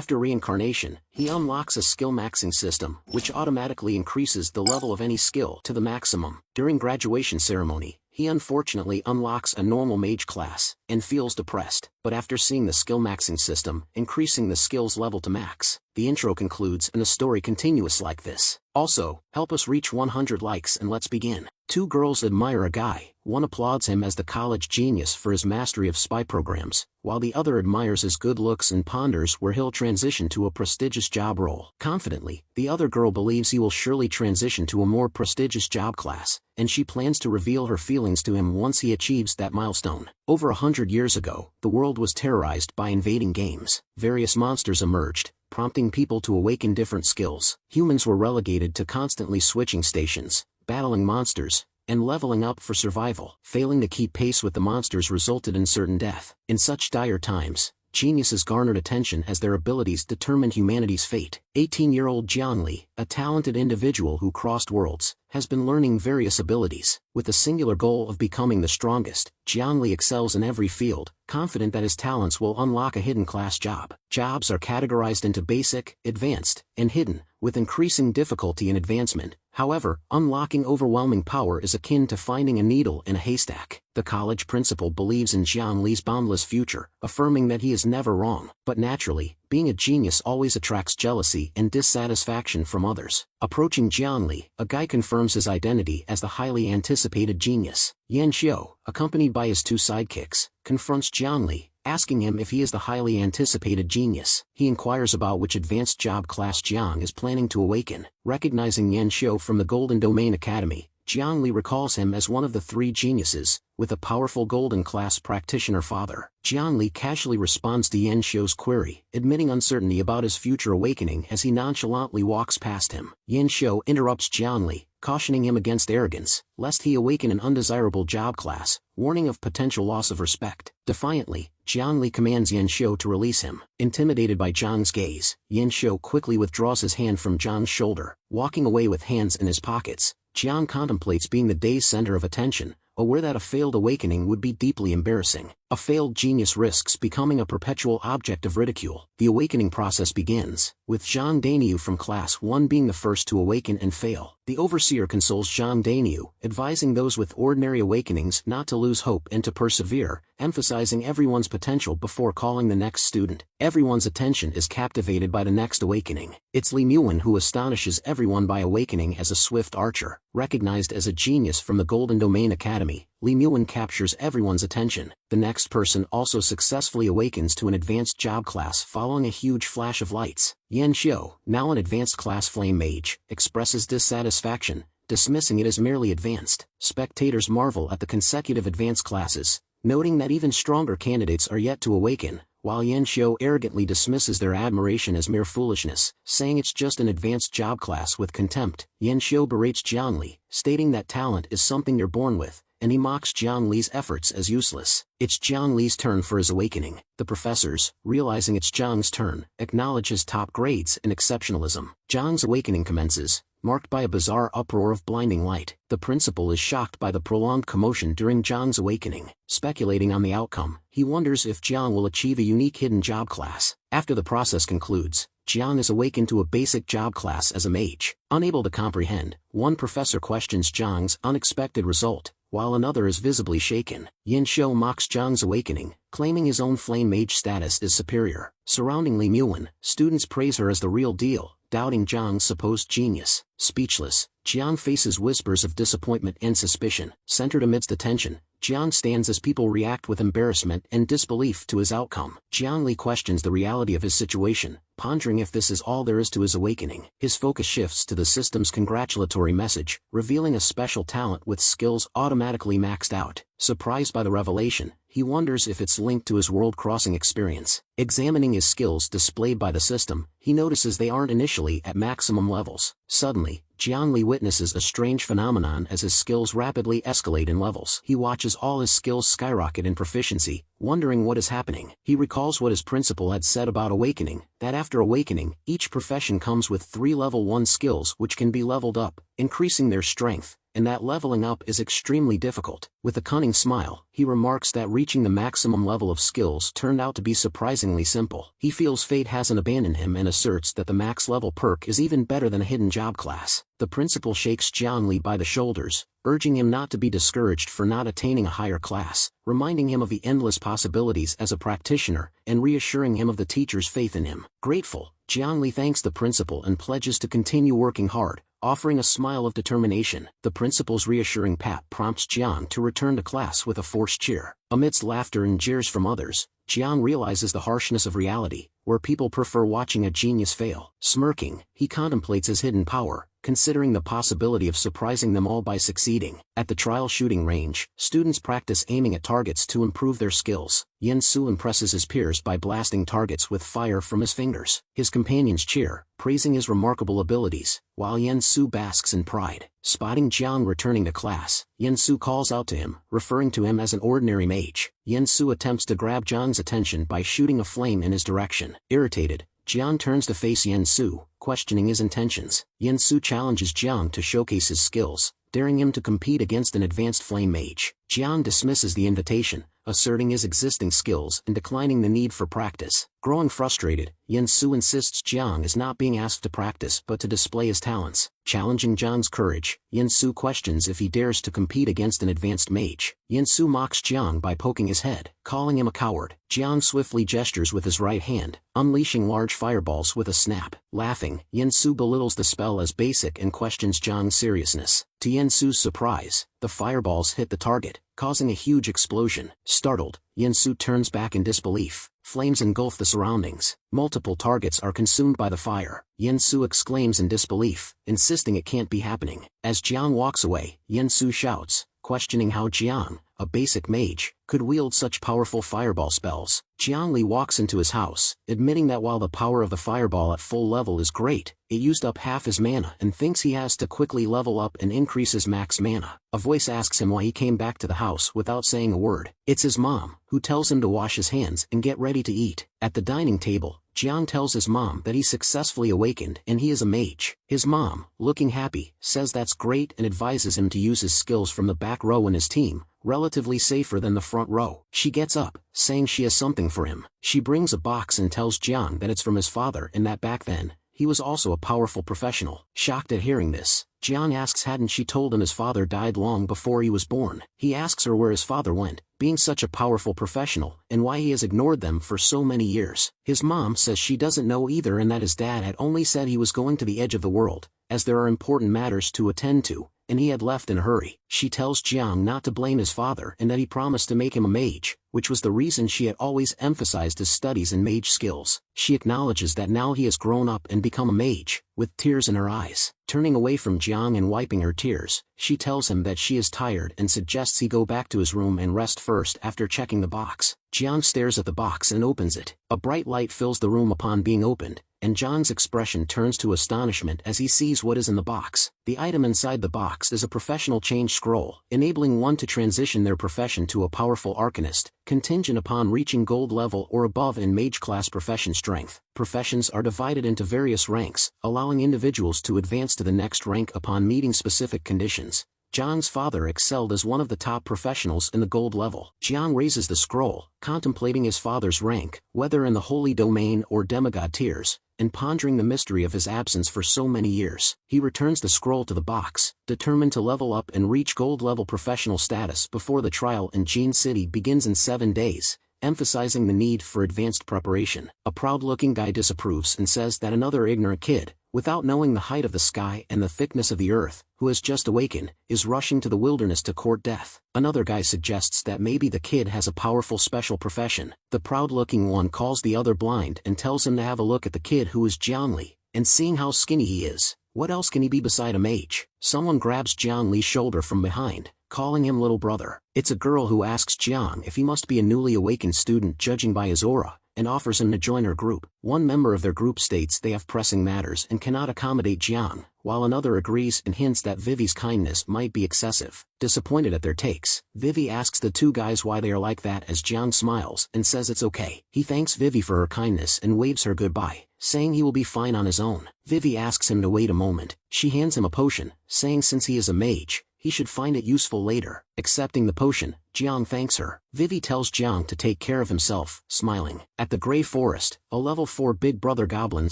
After reincarnation, he unlocks a skill maxing system, which automatically increases the level of any skill to the maximum. During graduation ceremony, he unfortunately unlocks a normal mage class, and feels depressed, but after seeing the skill maxing system, increasing the skills level to max, the intro concludes and the story continues like this. Also, help us reach 100 likes and let's begin. Two girls admire a guy, one applauds him as the college genius for his mastery of spy programs, while the other admires his good looks and ponders where he'll transition to a prestigious job role. Confidently, the other girl believes he will surely transition to a more prestigious job class, and she plans to reveal her feelings to him once he achieves that milestone. Over 100 years ago, the world was terrorized by invading games. Various monsters emerged, prompting people to awaken different skills. Humans were relegated to constantly switching stations, battling monsters, and leveling up for survival. Failing to keep pace with the monsters resulted in certain death. In such dire times, geniuses garnered attention as their abilities determined humanity's fate. 18-year-old Jiang Li, a talented individual who crossed worlds, has been learning various abilities. With the singular goal of becoming the strongest, Jiang Li excels in every field, confident that his talents will unlock a hidden class job. Jobs are categorized into basic, advanced, and hidden, with increasing difficulty and advancement. However, unlocking overwhelming power is akin to finding a needle in a haystack. The college principal believes in Jiang Li's boundless future, affirming that he is never wrong. But naturally, being a genius always attracts jealousy and dissatisfaction from others. Approaching Jiang Li, a guy confirms his identity as the highly anticipated genius. Yan Xiu, accompanied by his two sidekicks, confronts Jiang Li, asking him if he is the highly anticipated genius. He inquires about which advanced job class Jiang is planning to awaken. Recognizing Yan Xiu from the Golden Domain Academy, Jiang Li recalls him as one of the three geniuses, with a powerful golden class practitioner father. Jiang Li casually responds to Yan Xiu's query, admitting uncertainty about his future awakening as he nonchalantly walks past him. Yan Xiu interrupts Jiang Li, cautioning him against arrogance, lest he awaken an undesirable job class, warning of potential loss of respect. Defiantly, Jiang Li commands Yan Xiu to release him. Intimidated by Zhang's gaze, Yan Xiu quickly withdraws his hand from Zhang's shoulder. Walking away with hands in his pockets, Jiang contemplates being the day's center of attention, aware that a failed awakening would be deeply embarrassing. A failed genius risks becoming a perpetual object of ridicule. The awakening process begins, with Zhang Daniu from Class 1 being the first to awaken and fail. The overseer consoles Zhang Daniu, advising those with ordinary awakenings not to lose hope and to persevere, emphasizing everyone's potential before calling the next student. Everyone's attention is captivated by the next awakening. It's Li Muan who astonishes everyone by awakening as a swift archer. Recognized as a genius from the Golden Domain Academy, Li Muan captures everyone's attention. The next person also successfully awakens to an advanced job class following a huge flash of lights. Yan Xiu, now an advanced class flame mage, expresses dissatisfaction, dismissing it as merely advanced. Spectators marvel at the consecutive advanced classes, noting that even stronger candidates are yet to awaken, while Yan Xiu arrogantly dismisses their admiration as mere foolishness, saying it's just an advanced job class with contempt. Yan Xiu berates Jiang Li, stating that talent is something you're born with, and he mocks Jiang Li's efforts as useless. It's Jiang Li's turn for his awakening. The professors, realizing it's Zhang's turn, acknowledge his top grades and exceptionalism. Zhang's awakening commences, marked by a bizarre uproar of blinding light. The principal is shocked by the prolonged commotion during Zhang's awakening. Speculating on the outcome, he wonders if Jiang will achieve a unique hidden job class. After the process concludes, Jiang is awakened to a basic job class as a mage. Unable to comprehend, one professor questions Zhang's unexpected result, while another is visibly shaken. Yan Xiu mocks Zhang's awakening, claiming his own flame mage status is superior. Surrounding Li Muan, students praise her as the real deal, doubting Zhang's supposed genius. Speechless, Jiang faces whispers of disappointment and suspicion. Centered amidst attention, Jiang stands as people react with embarrassment and disbelief to his outcome. Jiang Li questions the reality of his situation, pondering if this is all there is to his awakening. His focus shifts to the system's congratulatory message, revealing a special talent with skills automatically maxed out. Surprised by the revelation, he wonders if it's linked to his world-crossing experience. Examining his skills displayed by the system, he notices they aren't initially at maximum levels. Suddenly, Jiang Li witnesses a strange phenomenon as his skills rapidly escalate in levels. He watches all his skills skyrocket in proficiency, wondering what is happening. He recalls what his principal had said about awakening, that after awakening, each profession comes with 3 level 1 skills which can be leveled up, increasing their strength, and that leveling up is extremely difficult. With a cunning smile, he remarks that reaching the maximum level of skills turned out to be surprisingly simple. He feels fate hasn't abandoned him and asserts that the max level perk is even better than a hidden job class. The principal shakes Jiangli by the shoulders, urging him not to be discouraged for not attaining a higher class, reminding him of the endless possibilities as a practitioner, and reassuring him of the teacher's faith in him. Grateful, Jiangli thanks the principal and pledges to continue working hard, offering a smile of determination. The principal's reassuring pat prompts Jiang to return to class with a forced cheer. Amidst laughter and jeers from others, Jiang realizes the harshness of reality, where people prefer watching a genius fail. Smirking, he contemplates his hidden power, considering the possibility of surprising them all by succeeding. At the trial shooting range, students practice aiming at targets to improve their skills. Yen-Su impresses his peers by blasting targets with fire from his fingers. His companions cheer, praising his remarkable abilities, while Yen-Su basks in pride. Spotting Jiang returning to class, Yen-Su calls out to him, referring to him as an ordinary mage. Yen-Su attempts to grab Jiang's attention by shooting a flame in his direction. Irritated, Jiang turns to face Yen-Su, questioning his intentions. Yen-Su challenges Jiang to showcase his skills, daring him to compete against an advanced flame mage. Jiang dismisses the invitation, asserting his existing skills and declining the need for practice. Growing frustrated, Yen-Su insists Jiang is not being asked to practice but to display his talents. Challenging Jiang's courage, Yen-Su questions if he dares to compete against an advanced mage. Yen-Su mocks Jiang by poking his head, calling him a coward. Jiang swiftly gestures with his right hand, unleashing large fireballs with a snap. Laughing, Yen-Su belittles the spell as basic and questions Jiang's seriousness. To Yen-Su's surprise, the fireballs hit the target, causing a huge explosion. Startled, Yen-Su turns back in disbelief. Flames engulf the surroundings. Multiple targets are consumed by the fire. Yen-Su exclaims in disbelief, insisting it can't be happening. As Jiang walks away, Yen-Su shouts, questioning how Jiang, a basic mage, could wield such powerful fireball spells. Jiangli walks into his house, admitting that while the power of the fireball at full level is great, it used up half his mana and thinks he has to quickly level up and increase his max mana. A voice asks him why he came back to the house without saying a word. It's his mom, who tells him to wash his hands and get ready to eat. At the dining table, Jiang tells his mom that he successfully awakened and he is a mage. His mom, looking happy, says that's great and advises him to use his skills from the back row in his team, relatively safer than the front row. She gets up, saying she has something for him. She brings a box and tells Jiang that it's from his father and that back then, he was also a powerful professional. Shocked at hearing this, Jiang asks hadn't she told him his father died long before he was born. He asks her where his father went, being such a powerful professional, and why he has ignored them for so many years. His mom says she doesn't know either and that his dad had only said he was going to the edge of the world, as there are important matters to attend to, and he had left in a hurry. She tells Jiang not to blame his father and that he promised to make him a mage, which was the reason she had always emphasized his studies and mage skills. She acknowledges that now he has grown up and become a mage, with tears in her eyes. Turning away from Jiang and wiping her tears, she tells him that she is tired and suggests he go back to his room and rest first after checking the box. Jiang stares at the box and opens it. A bright light fills the room upon being opened, and Jiang's expression turns to astonishment as he sees what is in the box. The item inside the box is a professional change scroll, enabling one to transition their profession to a powerful arcanist, contingent upon reaching gold level or above in mage class profession strength. Professions are divided into various ranks, allowing individuals to advance to the next rank upon meeting specific conditions. Jiang's father excelled as one of the top professionals in the gold level. Jiang raises the scroll, contemplating his father's rank, whether in the holy domain or demigod tiers, and pondering the mystery of his absence for so many years. He returns the scroll to the box, determined to level up and reach gold-level professional status before the trial in Jin City begins in 7 days, emphasizing the need for advanced preparation. A proud-looking guy disapproves and says that another ignorant kid, without knowing the height of the sky and the thickness of the earth, who has just awakened, is rushing to the wilderness to court death. Another guy suggests that maybe the kid has a powerful special profession. The proud-looking one calls the other blind and tells him to have a look at the kid who is Jiangli, and seeing how skinny he is, what else can he be beside a mage? Someone grabs Jiangli's shoulder from behind, calling him little brother. It's a girl who asks Jiang if he must be a newly awakened student judging by his aura, and offers him to join her group. One member of their group states they have pressing matters and cannot accommodate Jiang, while another agrees and hints that Vivi's kindness might be excessive. Disappointed at their takes, Vivi asks the two guys why they are like that as Jiang smiles and says it's okay. He thanks Vivi for her kindness and waves her goodbye, saying he will be fine on his own. Vivi asks him to wait a moment. She hands him a potion, saying since he is a mage, he should find it useful later. Accepting the potion, Jiang thanks her. Vivi tells Jiang to take care of himself, smiling. At the Grey Forest, a level 4 Big Brother goblin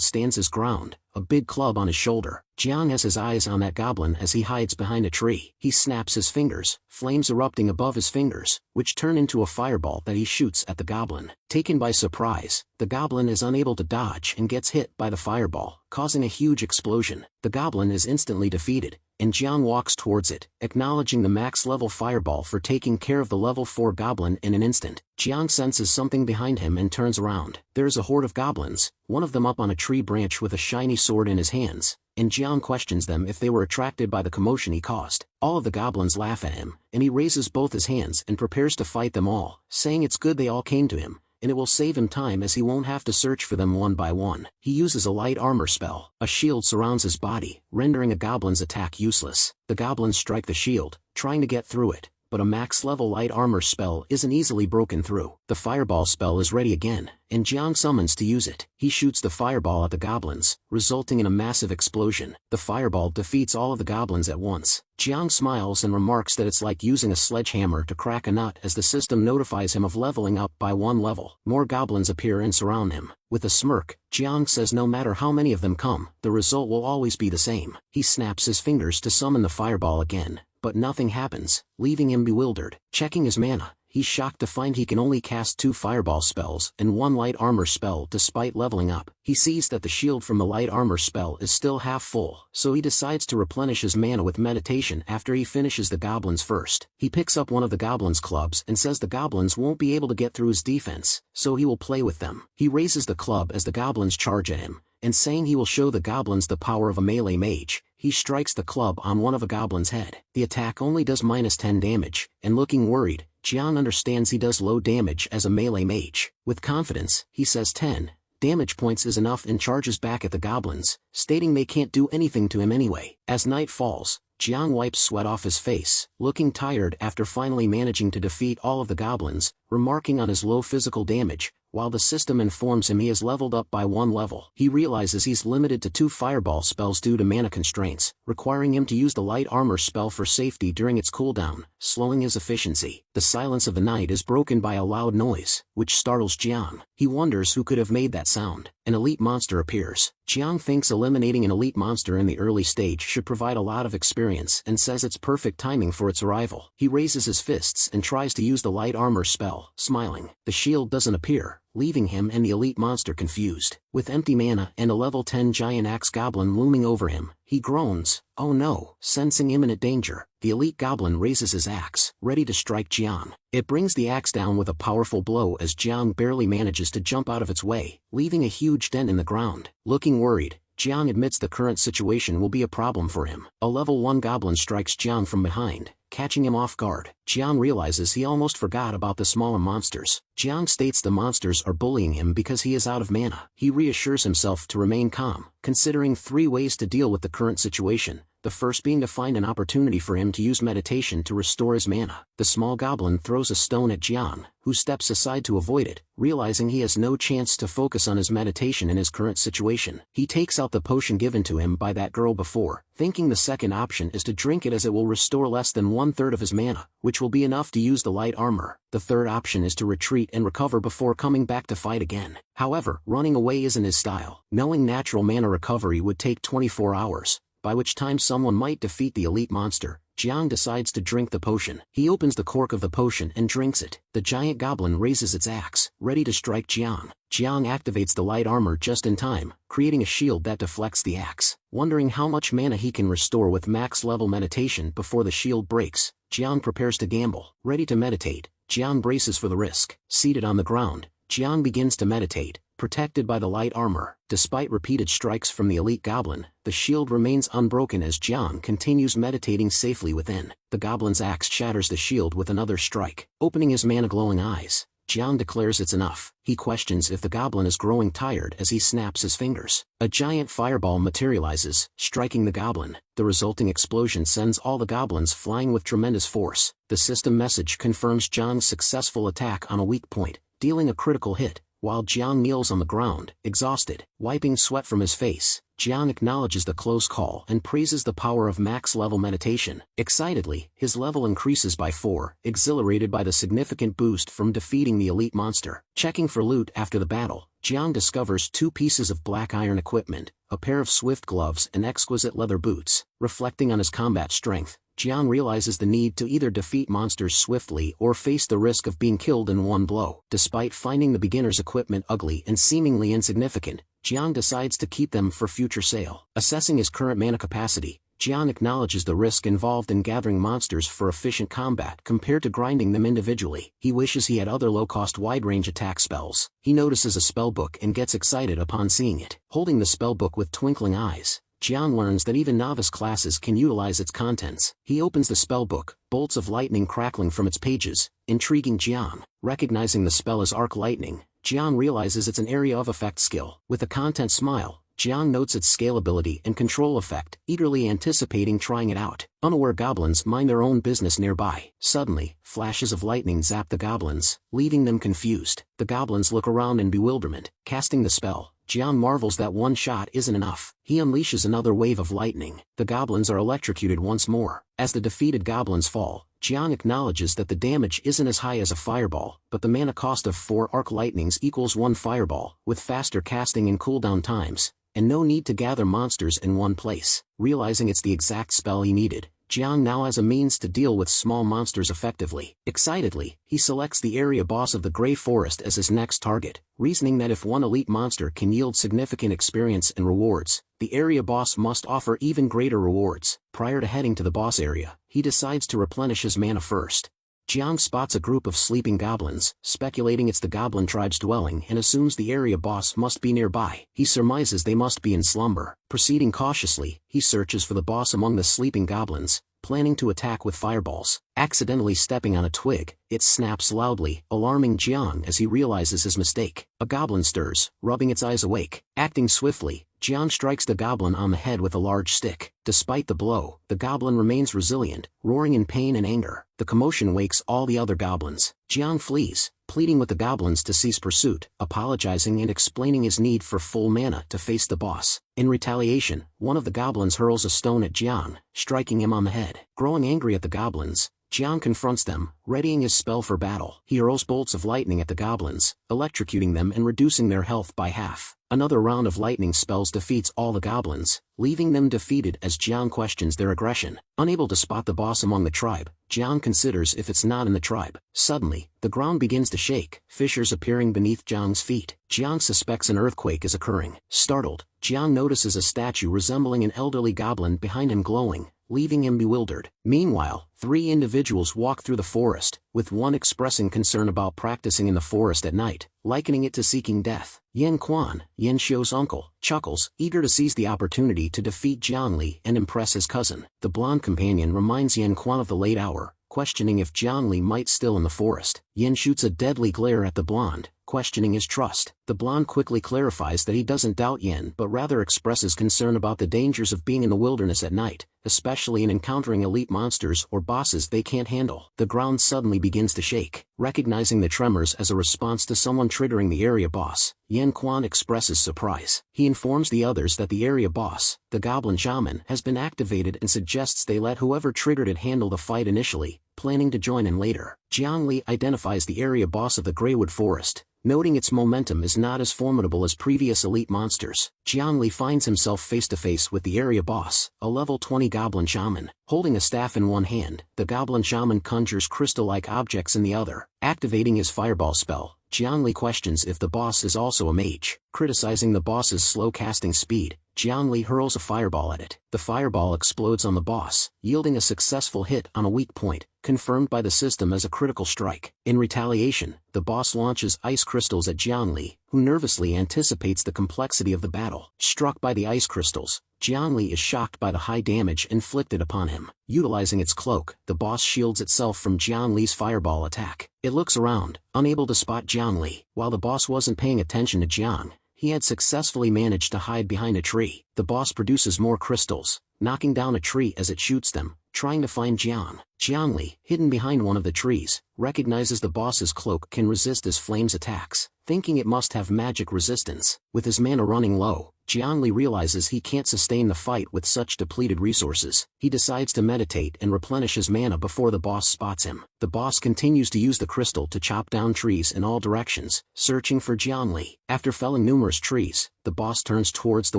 stands his ground, a big club on his shoulder. Jiang has his eyes on that goblin as he hides behind a tree. He snaps his fingers, flames erupting above his fingers, which turn into a fireball that he shoots at the goblin. Taken by surprise, the goblin is unable to dodge and gets hit by the fireball, causing a huge explosion. The goblin is instantly defeated, and Jiang walks towards it, acknowledging the max level fireball for taking care of the level 4 goblin in an instant. Jiang senses something behind him and turns around. There is a horde of goblins, one of them up on a tree branch with a shiny sword in his hands, and Jiang questions them if they were attracted by the commotion he caused. All of the goblins laugh at him, and he raises both his hands and prepares to fight them all, saying it's good they all came to him, and it will save him time as he won't have to search for them one by one. He uses a light armor spell. A shield surrounds his body, rendering a goblin's attack useless. The goblins strike the shield, trying to get through it, but a max-level light armor spell isn't easily broken through. The fireball spell is ready again, and Jiang summons to use it. He shoots the fireball at the goblins, resulting in a massive explosion. The fireball defeats all of the goblins at once. Jiang smiles and remarks that it's like using a sledgehammer to crack a nut as the system notifies him of leveling up by 1 level. More goblins appear and surround him. With a smirk, Jiang says no matter how many of them come, the result will always be the same. He snaps his fingers to summon the fireball again, but nothing happens, leaving him bewildered. Checking his mana, he's shocked to find he can only cast 2 fireball spells and 1 light armor spell despite leveling up. He sees that the shield from the light armor spell is still half full, so he decides to replenish his mana with meditation after he finishes the goblins first. He picks up one of the goblins' clubs and says the goblins won't be able to get through his defense, so he will play with them. He raises the club as the goblins charge at him, and saying he will show the goblins the power of a melee mage, he strikes the club on one of a goblin's head. The attack only does -10 damage, and looking worried, Jiang understands he does low damage as a melee mage. With confidence, he says 10 damage points is enough and charges back at the goblins, stating they can't do anything to him anyway. As night falls, Jiang wipes sweat off his face, looking tired after finally managing to defeat all of the goblins, remarking on his low physical damage. While the system informs him he has leveled up by 1 level, he realizes he's limited to 2 fireball spells due to mana constraints, requiring him to use the light armor spell for safety during its cooldown, slowing his efficiency. The silence of the night is broken by a loud noise, which startles Jiang. He wonders who could have made that sound. An elite monster appears. Jiang thinks eliminating an elite monster in the early stage should provide a lot of experience and says it's perfect timing for its arrival. He raises his fists and tries to use the light armor spell, smiling. The shield doesn't appear, leaving him and the elite monster confused. With empty mana and a level 10 giant axe goblin looming over him, he groans, "Oh no!" Sensing imminent danger, the elite goblin raises his axe, ready to strike Jiang. It brings the axe down with a powerful blow as Jiang barely manages to jump out of its way, leaving a huge dent in the ground. Looking worried, Jiang admits the current situation will be a problem for him. A level 1 goblin strikes Jiang from behind, catching him off guard. Jiang realizes he almost forgot about the smaller monsters. Jiang states the monsters are bullying him because he is out of mana. He reassures himself to remain calm, considering 3 ways to deal with the current situation. The first being to find an opportunity for him to use meditation to restore his mana. The small goblin throws a stone at Jiang, who steps aside to avoid it, realizing he has no chance to focus on his meditation in his current situation. He takes out the potion given to him by that girl before, thinking the second option is to drink it as it will restore less than 1/3 of his mana, which will be enough to use the light armor. The third option is to retreat and recover before coming back to fight again. However, running away isn't his style, knowing natural mana recovery would take 24 hours. By which time someone might defeat the elite monster. Jiang decides to drink the potion. He opens the cork of the potion and drinks it. The giant goblin raises its axe, ready to strike Jiang. Jiang activates the light armor just in time, creating a shield that deflects the axe. Wondering how much mana he can restore with max-level meditation before the shield breaks, Jiang prepares to gamble. Ready to meditate, Jiang braces for the risk. Seated on the ground, Jiang begins to meditate, protected by the light armor. Despite repeated strikes from the elite goblin, the shield remains unbroken as Jiang continues meditating safely within. The goblin's axe shatters the shield with another strike. Opening his mana-glowing eyes, Jiang declares it's enough. He questions if the goblin is growing tired as he snaps his fingers. A giant fireball materializes, striking the goblin. The resulting explosion sends all the goblins flying with tremendous force. The system message confirms Jiang's successful attack on a weak point, dealing a critical hit, while Jiang kneels on the ground, exhausted. Wiping sweat from his face, Jiang acknowledges the close call and praises the power of max-level meditation. Excitedly, his level increases by 4, exhilarated by the significant boost from defeating the elite monster. Checking for loot after the battle, Jiang discovers 2 pieces of black iron equipment, a pair of swift gloves and exquisite leather boots. Reflecting on his combat strength, Jiang realizes the need to either defeat monsters swiftly or face the risk of being killed in one blow. Despite finding the beginner's equipment ugly and seemingly insignificant, Jiang decides to keep them for future sale. Assessing his current mana capacity, Jiang acknowledges the risk involved in gathering monsters for efficient combat compared to grinding them individually. He wishes he had other low-cost wide-range attack spells. He notices a spellbook and gets excited upon seeing it. Holding the spellbook with twinkling eyes, Jiang learns that even novice classes can utilize its contents. He opens the spellbook, bolts of lightning crackling from its pages, intriguing Jiang. Recognizing the spell as Arc Lightning, Jiang realizes it's an area of effect skill. With a content smile, Jiang notes its scalability and control effect, eagerly anticipating trying it out. Unaware goblins mind their own business nearby. Suddenly, flashes of lightning zap the goblins, leaving them confused. The goblins look around in bewilderment. Casting the spell, Jiang marvels that one shot isn't enough. He unleashes another wave of lightning. The goblins are electrocuted once more. As the defeated goblins fall, Jiang acknowledges that the damage isn't as high as a fireball, but the mana cost of 4 arc lightnings equals 1 fireball, with faster casting and cooldown times, and no need to gather monsters in one place. Realizing it's the exact spell he needed, Jiang now has a means to deal with small monsters effectively. Excitedly, he selects the area boss of the Grey Forest as his next target, reasoning that if one elite monster can yield significant experience and rewards, the area boss must offer even greater rewards. Prior to heading to the boss area, he decides to replenish his mana first. Jiang spots a group of sleeping goblins, speculating it's the goblin tribe's dwelling and assumes the area boss must be nearby. He surmises they must be in slumber. Proceeding cautiously, he searches for the boss among the sleeping goblins, planning to attack with fireballs. Accidentally stepping on a twig, it snaps loudly, alarming Jiang as he realizes his mistake. A goblin stirs, rubbing its eyes awake. Acting swiftly, Jiang strikes the goblin on the head with a large stick. Despite the blow, the goblin remains resilient, roaring in pain and anger. The commotion wakes all the other goblins. Jiang flees, pleading with the goblins to cease pursuit, apologizing and explaining his need for full mana to face the boss. In retaliation, one of the goblins hurls a stone at Jiang, striking him on the head. Growing angry at the goblins, Jiang confronts them, readying his spell for battle. He hurls bolts of lightning at the goblins, electrocuting them and reducing their health by half. Another round of lightning spells defeats all the goblins, leaving them defeated as Jiang questions their aggression. Unable to spot the boss among the tribe, Jiang considers if it's not in the tribe. Suddenly, the ground begins to shake, fissures appearing beneath Jiang's feet. Jiang suspects an earthquake is occurring. Startled, Jiang notices a statue resembling an elderly goblin behind him glowing, leaving him bewildered. Meanwhile, 3 individuals walk through the forest, with one expressing concern about practicing in the forest at night, likening it to seeking death. Yan Quan, Yan Xiu's uncle, chuckles, eager to seize the opportunity to defeat Jiang Li and impress his cousin. The blonde companion reminds Yan Quan of the late hour, questioning if Jiang Li might still in the forest. Yan shoots a deadly glare at the blonde, questioning his trust. The blonde quickly clarifies that he doesn't doubt Yan but rather expresses concern about the dangers of being in the wilderness at night, especially in encountering elite monsters or bosses they can't handle. The ground suddenly begins to shake. Recognizing the tremors as a response to someone triggering the area boss, Yan Quan expresses surprise. He informs the others that the area boss, the Goblin Shaman, has been activated and suggests they let whoever triggered it handle the fight initially, planning to join in later. Jiang Li identifies the area boss of the Greywood Forest, noting its momentum is not as formidable as previous elite monsters. Jiang Li finds himself face-to-face with the area boss, a level 20 Goblin Shaman. Holding a staff in one hand, the Goblin Shaman conjures crystal-like objects in the other. Activating his fireball spell, Jiang Li questions if the boss is also a mage. Criticizing the boss's slow casting speed, Jiang Li hurls a fireball at it. The fireball explodes on the boss, yielding a successful hit on a weak point, confirmed by the system as a critical strike. In retaliation, the boss launches ice crystals at Jiang Li, who nervously anticipates the complexity of the battle. Struck by the ice crystals, Jiang Li is shocked by the high damage inflicted upon him. Utilizing its cloak, the boss shields itself from Jiang Li's fireball attack. It looks around, unable to spot Jiang Li. While the boss wasn't paying attention to Jiang, he had successfully managed to hide behind a tree. The boss produces more crystals, knocking down a tree as it shoots them, trying to find Jiang. Jiangli, hidden behind one of the trees, recognizes the boss's cloak can resist his flame's attacks, thinking it must have magic resistance. With his mana running low, Jiangli realizes he can't sustain the fight with such depleted resources. He decides to meditate and replenish his mana before the boss spots him. The boss continues to use the crystal to chop down trees in all directions, searching for Jiangli. After felling numerous trees, the boss turns towards the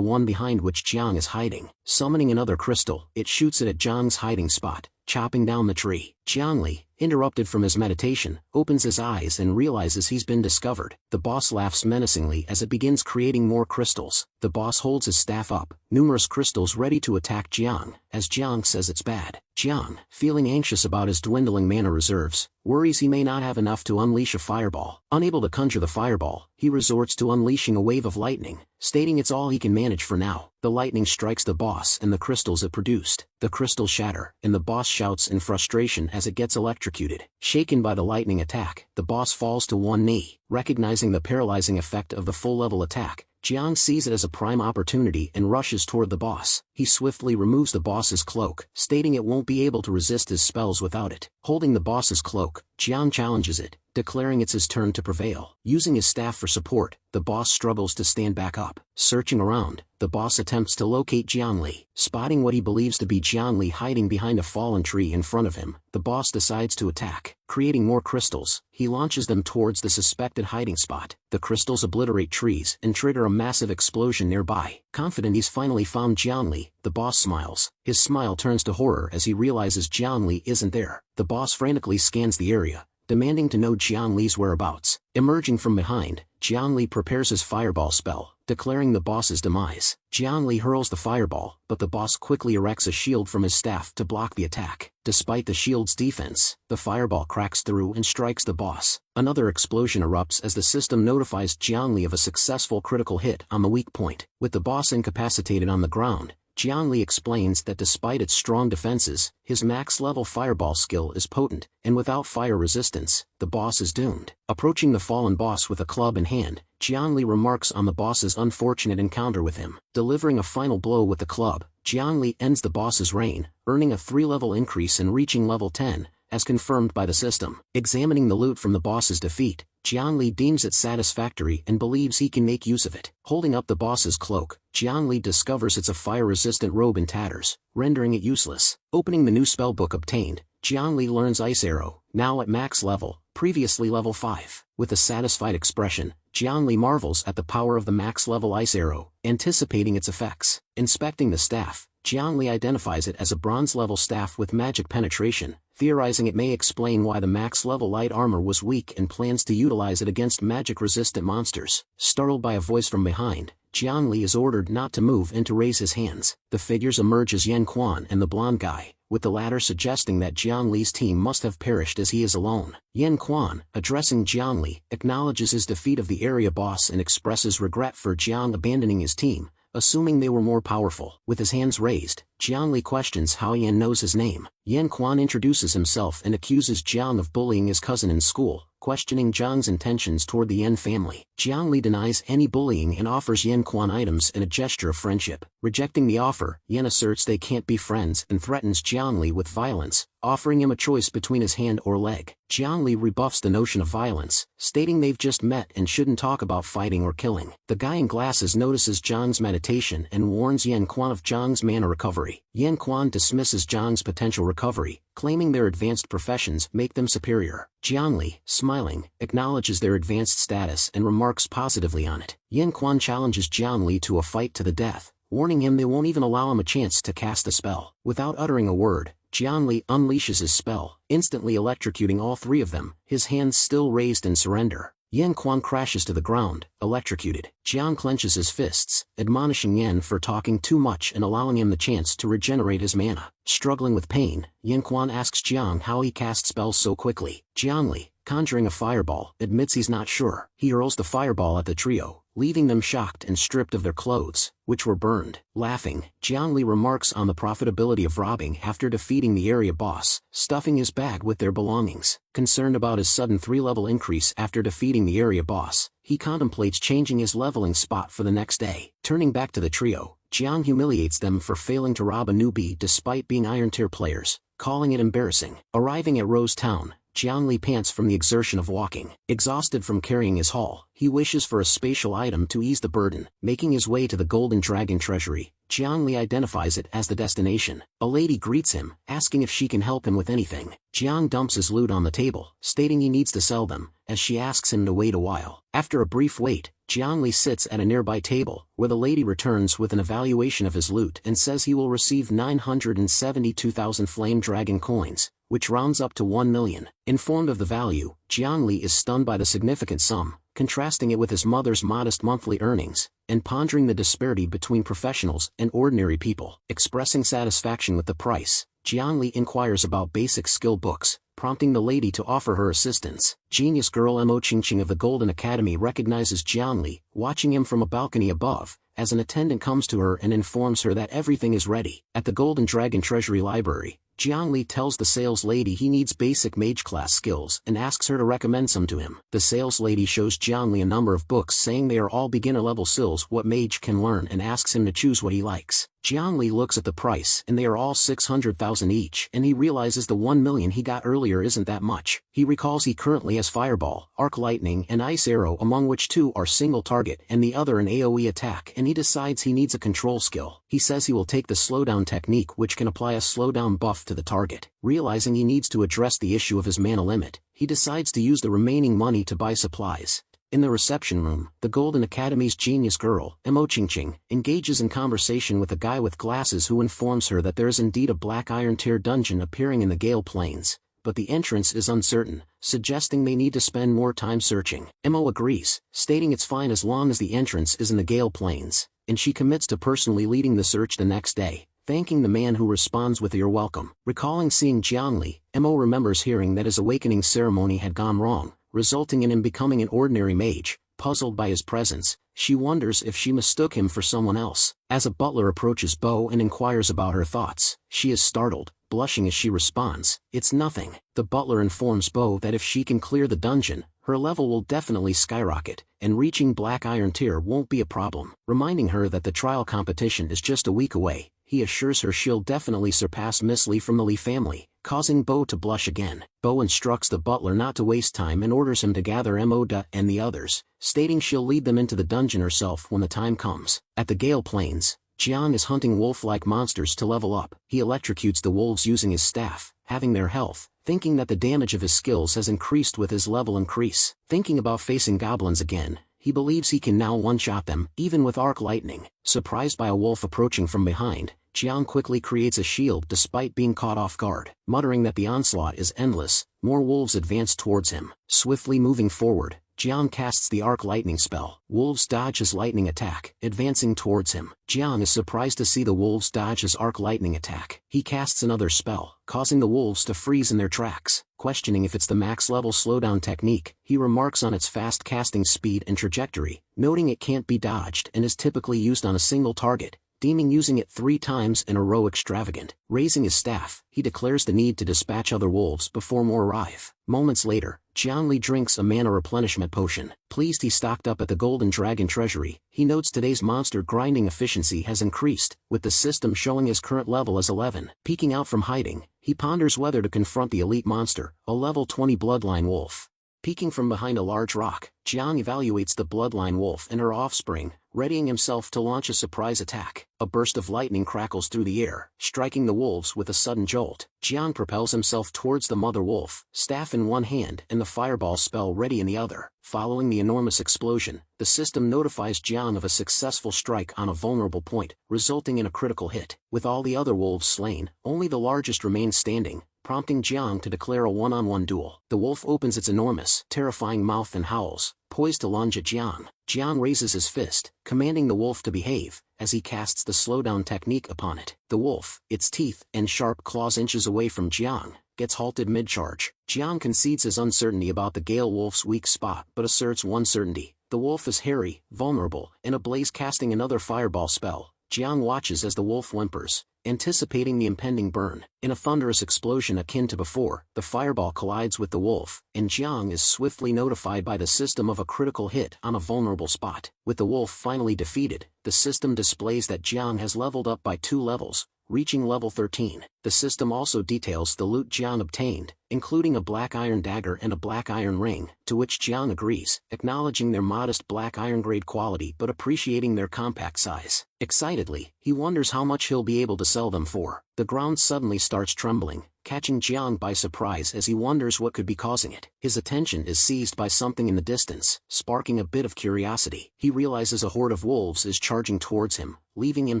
one behind which Jiang is hiding. Summoning another crystal, it shoots it at Jiang's hiding spot, chopping down the tree. Jiangli, interrupted from his meditation, opens his eyes and realizes he's been discovered. The boss laughs menacingly as it begins creating more crystals. The boss holds his staff up, numerous crystals ready to attack Jiang, as Jiang says it's bad. Jiang, feeling anxious about his dwindling mana reserves, worries he may not have enough to unleash a fireball. Unable to conjure the fireball, he resorts to unleashing a wave of lightning, stating it's all he can manage for now. The lightning strikes the boss and the crystals it produced. The crystals shatter, and the boss shouts in frustration as it gets electrocuted. Shaken by the lightning attack, the boss falls to one knee. Recognizing the paralyzing effect of the full-level attack, Jiang sees it as a prime opportunity and rushes toward the boss. He swiftly removes the boss's cloak, stating it won't be able to resist his spells without it. Holding the boss's cloak, Jiang challenges it, declaring it's his turn to prevail. Using his staff for support, the boss struggles to stand back up. Searching around, the boss attempts to locate Jiangli. Spotting what he believes to be Jiangli hiding behind a fallen tree in front of him, the boss decides to attack. Creating more crystals, he launches them towards the suspected hiding spot. The crystals obliterate trees and trigger a massive explosion nearby. Confident he's finally found Jiangli, the boss smiles. His smile turns to horror as he realizes Jiangli isn't there. The boss frantically scans the area, demanding to know Jiangli's whereabouts. Emerging from behind, Jiangli prepares his fireball spell, declaring the boss's demise. Jiangli hurls the fireball, but the boss quickly erects a shield from his staff to block the attack. Despite the shield's defense, the fireball cracks through and strikes the boss. Another explosion erupts as the system notifies Jiangli of a successful critical hit on the weak point. With the boss incapacitated on the ground, Jiangli explains that despite its strong defenses, his max-level fireball skill is potent, and without fire resistance, the boss is doomed. Approaching the fallen boss with a club in hand, Jiangli remarks on the boss's unfortunate encounter with him. Delivering a final blow with the club, Jiangli ends the boss's reign, earning a 3-level increase and reaching level 10, as confirmed by the system. Examining the loot from the boss's defeat, Jiangli deems it satisfactory and believes he can make use of it. Holding up the boss's cloak, Jiangli discovers it's a fire-resistant robe in tatters, rendering it useless. Opening the new spellbook obtained, Jiangli learns Ice Arrow, now at max level, previously level 5. With a satisfied expression, Jiangli marvels at the power of the max-level Ice Arrow, anticipating its effects. Inspecting the staff, Jiangli identifies it as a bronze-level staff with magic penetration, theorizing it may explain why the max-level light armor was weak and plans to utilize it against magic-resistant monsters. Startled by a voice from behind, Jiangli is ordered not to move and to raise his hands. The figures emerge as Yan Quan and the blonde guy, with the latter suggesting that Jiangli's team must have perished as he is alone. Yan Quan, addressing Jiangli, acknowledges his defeat of the area boss and expresses regret for Jiang abandoning his team, assuming they were more powerful. With his hands raised, Jiangli questions how Yan knows his name. Yan Quan introduces himself and accuses Jiang of bullying his cousin in school, questioning Jiang's intentions toward the Yan family. Jiangli denies any bullying and offers Yan Quan items in a gesture of friendship. Rejecting the offer, Yan asserts they can't be friends and threatens Jiangli with violence, offering him a choice between his hand or leg. Jiangli rebuffs the notion of violence, stating they've just met and shouldn't talk about fighting or killing. The guy in glasses notices Jiang's meditation and warns Yan Quan of Jiang's mana recovery. Yan Quan dismisses Jiang's potential recovery, claiming their advanced professions make them superior. Jiangli, smiling, acknowledges their advanced status and remarks positively on it. Yan Quan challenges Jiangli to a fight to the death, warning him they won't even allow him a chance to cast a spell. Without uttering a word, Jiangli unleashes his spell, instantly electrocuting all three of them, his hands still raised in surrender. Yan Quan crashes to the ground, electrocuted. Jiang clenches his fists, admonishing Yan for talking too much and allowing him the chance to regenerate his mana. Struggling with pain, Yan Quan asks Jiang how he cast spells so quickly. Jiangli, conjuring a fireball, admits he's not sure. He hurls the fireball at the trio, leaving them shocked and stripped of their clothes, which were burned. Laughing, Jiangli remarks on the profitability of robbing after defeating the area boss, stuffing his bag with their belongings. Concerned about his sudden 3-level increase after defeating the area boss, he contemplates changing his leveling spot for the next day. Turning back to the trio, Jiang humiliates them for failing to rob a newbie despite being Iron Tier players, calling it embarrassing. Arriving at Rose Town, Jiangli pants from the exertion of walking. Exhausted from carrying his haul, he wishes for a spatial item to ease the burden. Making his way to the Golden Dragon Treasury, Jiangli identifies it as the destination. A lady greets him, asking if she can help him with anything. Jiang dumps his loot on the table, stating he needs to sell them, as she asks him to wait a while. After a brief wait, Jiangli sits at a nearby table, where the lady returns with an evaluation of his loot and says he will receive 972,000 Flame Dragon coins, which rounds up to 1 million. Informed of the value, Jiangli is stunned by the significant sum, contrasting it with his mother's modest monthly earnings, and pondering the disparity between professionals and ordinary people. Expressing satisfaction with the price, Jiangli inquires about basic skill books, prompting the lady to offer her assistance. Genius girl Mo Qingqing of the Golden Academy recognizes Jiangli, watching him from a balcony above, as an attendant comes to her and informs her that everything is ready. At the Golden Dragon Treasury Library, Jiangli tells the sales lady he needs basic mage class skills and asks her to recommend some to him. The sales lady shows Jiangli a number of books saying they are all beginner level skills what mage can learn and asks him to choose what he likes. Jiangli looks at the price and they are all 600,000 each, and he realizes the 1 million he got earlier isn't that much. He recalls he currently has Fireball, Arc Lightning and Ice Arrow, among which 2 are single target and the other an AoE attack, and he decides he needs a control skill. He says he will take the slowdown technique, which can apply a slowdown buff to the target. Realizing he needs to address the issue of his mana limit, he decides to use the remaining money to buy supplies. In the reception room, the Golden Academy's genius girl, Mo Qingqing, engages in conversation with a guy with glasses who informs her that there is indeed a Black Iron Tier dungeon appearing in the Gale Plains, but the entrance is uncertain, suggesting they need to spend more time searching. Mo agrees, stating it's fine as long as the entrance is in the Gale Plains, and she commits to personally leading the search the next day, thanking the man who responds with "You're welcome." Recalling seeing Jiangli, Mo remembers hearing that his awakening ceremony had gone wrong, resulting in him becoming an ordinary mage. Puzzled by his presence, she wonders if she mistook him for someone else. As a butler approaches Bo and inquires about her thoughts, she is startled, blushing as she responds, "It's nothing." The butler informs Bo that if she can clear the dungeon, her level will definitely skyrocket, and reaching Black Iron Tier won't be a problem. Reminding her that the trial competition is just a week away, he assures her she'll definitely surpass Miss Lee from the Lee family, causing Bo to blush again. Bo instructs the butler not to waste time and orders him to gather Moda and the others, stating she'll lead them into the dungeon herself when the time comes. At the Gale Plains, Jiang is hunting wolf-like monsters to level up. He electrocutes the wolves using his staff, having their health, thinking that the damage of his skills has increased with his level increase. Thinking about facing goblins again, he believes he can now one-shot them, even with arc lightning. Surprised by a wolf approaching from behind, Jiang quickly creates a shield despite being caught off guard. Muttering that the onslaught is endless, more wolves advance towards him. Swiftly moving forward, Jiang casts the arc lightning spell. Wolves dodge his lightning attack, advancing towards him. Jiang is surprised to see the wolves dodge his arc lightning attack. He casts another spell, causing the wolves to freeze in their tracks. Questioning if it's the max level slowdown technique, he remarks on its fast casting speed and trajectory, noting it can't be dodged and is typically used on a single target, deeming using it 3 times in a row extravagant. Raising his staff, he declares the need to dispatch other wolves before more arrive. Moments later, Jiangli drinks a mana replenishment potion. Pleased he stocked up at the Golden Dragon Treasury, he notes today's monster grinding efficiency has increased, with the system showing his current level as 11. Peeking out from hiding, he ponders whether to confront the elite monster, a level 20 bloodline wolf. Peeking from behind a large rock, Jiang evaluates the bloodline wolf and her offspring, readying himself to launch a surprise attack. A burst of lightning crackles through the air, striking the wolves with a sudden jolt. Jiang propels himself towards the mother wolf, staff in one hand and the fireball spell ready in the other. Following the enormous explosion, the system notifies Jiang of a successful strike on a vulnerable point, resulting in a critical hit. With all the other wolves slain, only the largest remains standing, prompting Jiang to declare a one-on-one duel. The wolf opens its enormous, terrifying mouth and howls, poised to lunge at Jiang. Jiang raises his fist, commanding the wolf to behave, as he casts the slowdown technique upon it. The wolf, its teeth and sharp claws inches away from Jiang, gets halted mid-charge. Jiang concedes his uncertainty about the Gale Wolf's weak spot but asserts one certainty: the wolf is hairy, vulnerable, and ablaze. Casting another fireball spell, Jiang watches as the wolf whimpers, anticipating the impending burn. In a thunderous explosion akin to before, the fireball collides with the wolf, and Jiang is swiftly notified by the system of a critical hit on a vulnerable spot. With the wolf finally defeated, the system displays that Jiang has leveled up by 2 levels, reaching level 13. The system also details the loot Jiang obtained, including a black iron dagger and a black iron ring, to which Jiang agrees, acknowledging their modest black iron grade quality but appreciating their compact size. Excitedly, he wonders how much he'll be able to sell them for. The ground suddenly starts trembling, catching Jiang by surprise as he wonders what could be causing it. His attention is seized by something in the distance, sparking a bit of curiosity. He realizes a horde of wolves is charging towards him, leaving him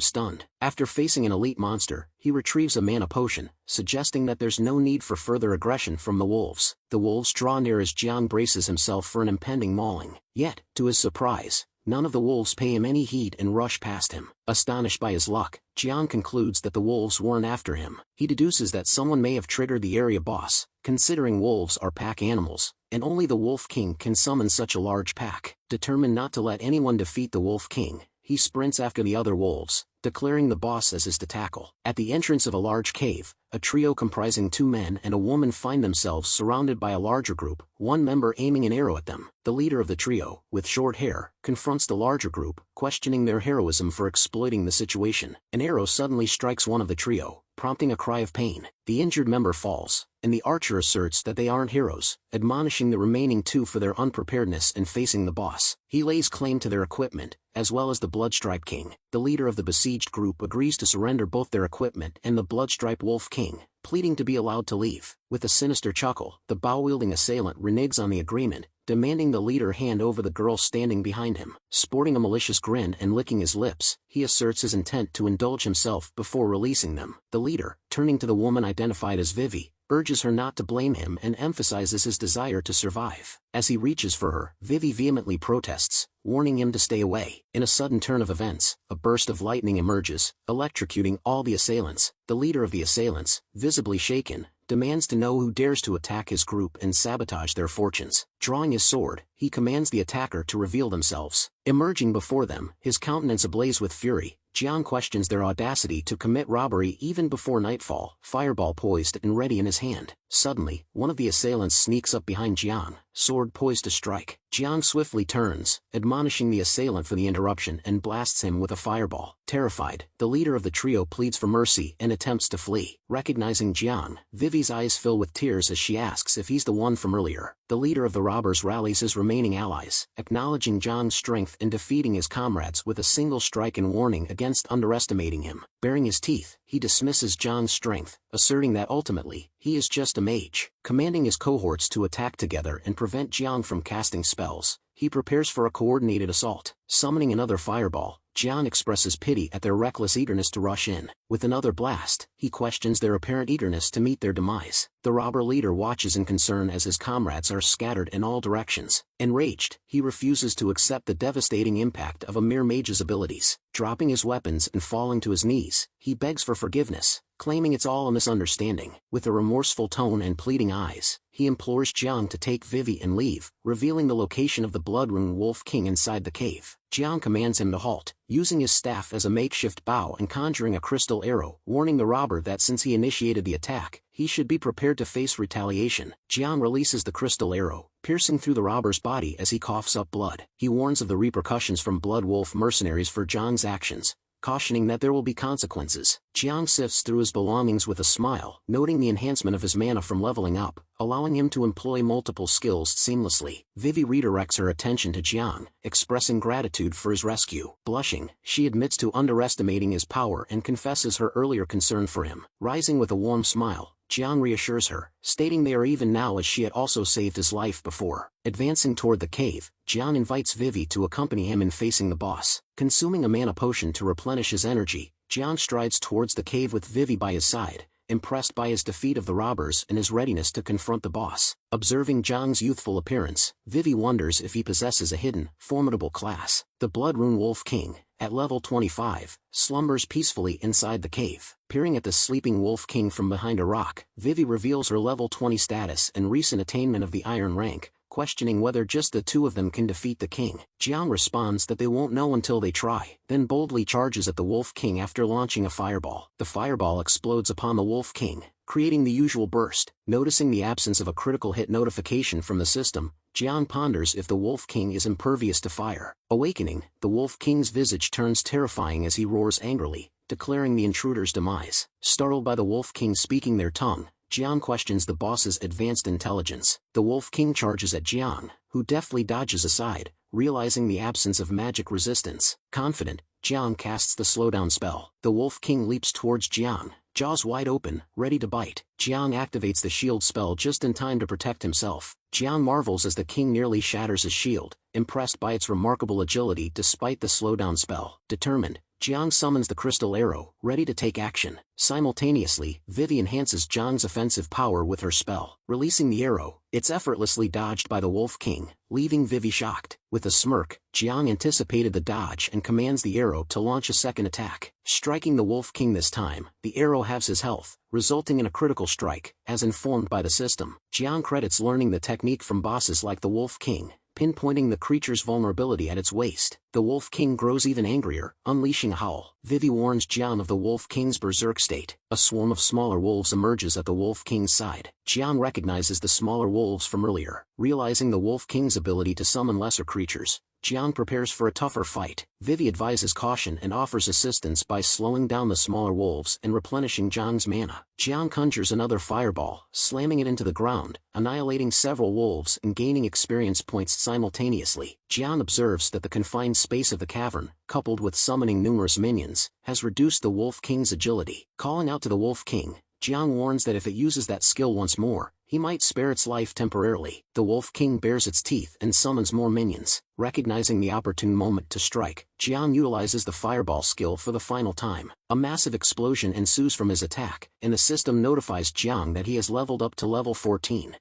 stunned. After facing an elite monster, he retrieves a mana potion, suggesting that there's no need for further aggression from the wolves. The wolves draw near as Jiang braces himself for an impending mauling. Yet, to his surprise, none of the wolves pay him any heed and rush past him. Astonished by his luck, Jiang concludes that the wolves weren't after him. He deduces that someone may have triggered the area boss, considering wolves are pack animals, and only the Wolf King can summon such a large pack. Determined not to let anyone defeat the Wolf King, he sprints after the other wolves, declaring the boss as his to tackle. At the entrance of a large cave, a trio comprising 2 men and a woman find themselves surrounded by a larger group, one member aiming an arrow at them. The leader of the trio, with short hair, confronts the larger group, questioning their heroism for exploiting the situation. An arrow suddenly strikes one of the trio, prompting a cry of pain. The injured member falls, and the archer asserts that they aren't heroes, admonishing the remaining 2 for their unpreparedness in facing the boss. He lays claim to their equipment, as well as the Bloodstripe King. The leader of the besieged group agrees to surrender both their equipment and the Bloodstripe Wolf King, pleading to be allowed to leave. With a sinister chuckle, the bow-wielding assailant reneges on the agreement, demanding the leader hand over the girl standing behind him. Sporting a malicious grin and licking his lips, he asserts his intent to indulge himself before releasing them. The leader, turning to the woman identified as Vivi, urges her not to blame him and emphasizes his desire to survive. As he reaches for her, Vivi vehemently protests, warning him to stay away. In a sudden turn of events, a burst of lightning emerges, electrocuting all the assailants. The leader of the assailants, visibly shaken, demands to know who dares to attack his group and sabotage their fortunes. Drawing his sword, he commands the attacker to reveal themselves. Emerging before them, his countenance ablaze with fury, Jiang questions their audacity to commit robbery even before nightfall, fireball poised and ready in his hand. Suddenly, one of the assailants sneaks up behind Jiang, sword poised to strike. Jiang swiftly turns, admonishing the assailant for the interruption and blasts him with a fireball. Terrified, the leader of the trio pleads for mercy and attempts to flee. Recognizing Jiang, Vivi's eyes fill with tears as she asks if he's the one from earlier. The leader of the robbers rallies his remaining allies, acknowledging Jiang's strength and defeating his comrades with a single strike and warning against underestimating him. Baring his teeth, he dismisses Jiang's strength, asserting that ultimately, he is just a mage. Commanding his cohorts to attack together and prevent Jiang from casting spells, he prepares for a coordinated assault. Summoning another fireball, Jiang expresses pity at their reckless eagerness to rush in. With another blast, he questions their apparent eagerness to meet their demise. The robber leader watches in concern as his comrades are scattered in all directions. Enraged, he refuses to accept the devastating impact of a mere mage's abilities. Dropping his weapons and falling to his knees, he begs for forgiveness, claiming it's all a misunderstanding. With a remorseful tone and pleading eyes, he implores Jiang to take Vivi and leave, revealing the location of the Bloodrune Wolf King inside the cave. Jiang commands him to halt, using his staff as a makeshift bow and conjuring a crystal arrow, warning the robber that since he initiated the attack, he should be prepared to face retaliation. Jiang releases the crystal arrow, piercing through the robber's body as he coughs up blood. He warns of the repercussions from Blood Wolf mercenaries for Jiang's actions, cautioning that there will be consequences. Jiang sifts through his belongings with a smile, noting the enhancement of his mana from leveling up, allowing him to employ multiple skills seamlessly. Vivi redirects her attention to Jiang, expressing gratitude for his rescue. Blushing, she admits to underestimating his power and confesses her earlier concern for him. Rising with a warm smile, Jiang reassures her, stating they are even now as she had also saved his life before. Advancing toward the cave, Jiang invites Vivi to accompany him in facing the boss. Consuming a mana potion to replenish his energy, Jiang strides towards the cave with Vivi by his side, impressed by his defeat of the robbers and his readiness to confront the boss. Observing Jiang's youthful appearance, Vivi wonders if he possesses a hidden, formidable class. The Bloodrune Wolf King, at level 25, slumbers peacefully inside the cave. Peering at the sleeping Wolf King from behind a rock, Vivi reveals her level 20 status and recent attainment of the Iron rank, questioning whether just the 2 of them can defeat the king. Jiang responds that they won't know until they try, then boldly charges at the Wolf King after launching a fireball. The fireball explodes upon the Wolf King, creating the usual burst. Noticing the absence of a critical hit notification from the system, Jiang ponders if the Wolf King is impervious to fire. Awakening, the Wolf King's visage turns terrifying as he roars angrily, declaring the intruder's demise. Startled by the Wolf King speaking their tongue, Jiang questions the boss's advanced intelligence. The Wolf King charges at Jiang, who deftly dodges aside, realizing the absence of magic resistance. Confident, Jiang casts the slowdown spell. The Wolf King leaps towards Jiang, jaws wide open, ready to bite. Jiang activates the shield spell just in time to protect himself. Jiang marvels as the king nearly shatters his shield, impressed by its remarkable agility despite the slowdown spell. Determined, Jiang summons the crystal arrow, ready to take action. Simultaneously, Vivi enhances Jiang's offensive power with her spell. Releasing the arrow, it's effortlessly dodged by the Wolf King, leaving Vivi shocked. With a smirk, Jiang anticipated the dodge and commands the arrow to launch a second attack. Striking the Wolf King this time, the arrow halves his health, resulting in a critical strike, as informed by the system. Jiang credits learning the technique from bosses like the Wolf King, pinpointing the creature's vulnerability at its waist. The Wolf King grows even angrier, unleashing a howl. Vivi warns Jiang of the Wolf King's berserk state. A swarm of smaller wolves emerges at the Wolf King's side. Jiang recognizes the smaller wolves from earlier. Realizing the Wolf King's ability to summon lesser creatures, Jiang prepares for a tougher fight. Vivi advises caution and offers assistance by slowing down the smaller wolves and replenishing Jiang's mana. Jiang conjures another fireball, slamming it into the ground, annihilating several wolves and gaining experience points simultaneously. Jiang observes that the confined space of the cavern, coupled with summoning numerous minions, has reduced the Wolf King's agility. Calling out to the Wolf King, Jiang warns that if it uses that skill once more, he might spare its life temporarily. The Wolf King bares its teeth and summons more minions. Recognizing the opportune moment to strike, Jiang utilizes the fireball skill for the final time. A massive explosion ensues from his attack, and the system notifies Jiang that he has leveled up to level 14.